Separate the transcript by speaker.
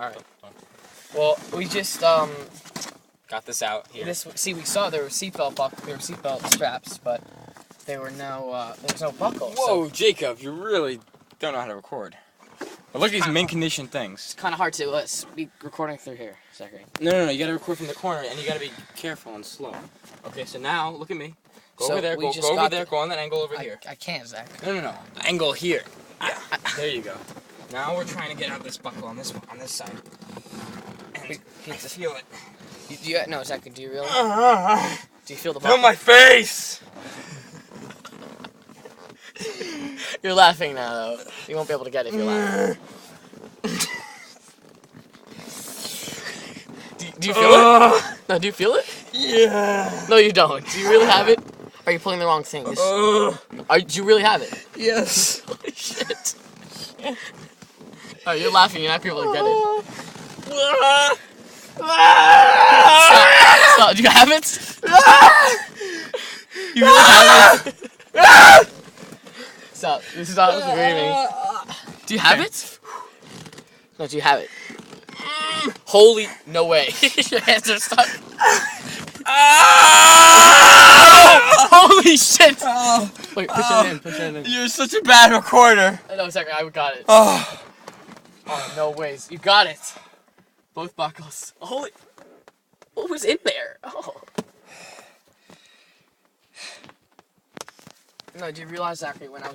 Speaker 1: Alright. Well, we just,
Speaker 2: got this out here.
Speaker 1: we saw there were seatbelt straps, but there were no, there was no buckle.
Speaker 2: Whoa,
Speaker 1: So
Speaker 2: Jacob, you really don't know how to record. But look at these mint condition things.
Speaker 1: it's kind of hard to be recording through here, Zachary.
Speaker 2: No, you gotta record from the corner, and you gotta be careful and slow. Okay, so now, look at me. Go
Speaker 1: So
Speaker 2: over there,
Speaker 1: we
Speaker 2: go
Speaker 1: just
Speaker 2: over
Speaker 1: got
Speaker 2: there, go on that angle over here.
Speaker 1: I can't, Zach.
Speaker 2: No. Angle here. Yeah. There you go. Now we're trying to get out this buckle on this side. And I feel it.
Speaker 1: No, Zach, do you really? Do you feel the
Speaker 2: Feel
Speaker 1: buckle?
Speaker 2: my face!
Speaker 1: You're laughing now, though. You won't be able to get it if you're laughing. do you feel it? No, do you feel it?
Speaker 2: Yeah.
Speaker 1: No, you don't. Do you really have it? Are you pulling the wrong thing? Do you really have it?
Speaker 2: Yes.
Speaker 1: Holy shit. Oh, you're laughing. You're not able to get it. Stop. Do you have it? You really have it? Stop. Stop screaming. Do you have it? No, do you have it? Holy, no way. Your hands are stuck. Holy shit. Wait, push it in.
Speaker 2: You're such a bad recorder.
Speaker 1: No, second, I got it.
Speaker 2: Oh,
Speaker 1: No ways. You got it. Both buckles. Holy, what was in there? Oh. No, do you realize, Zachary, when I was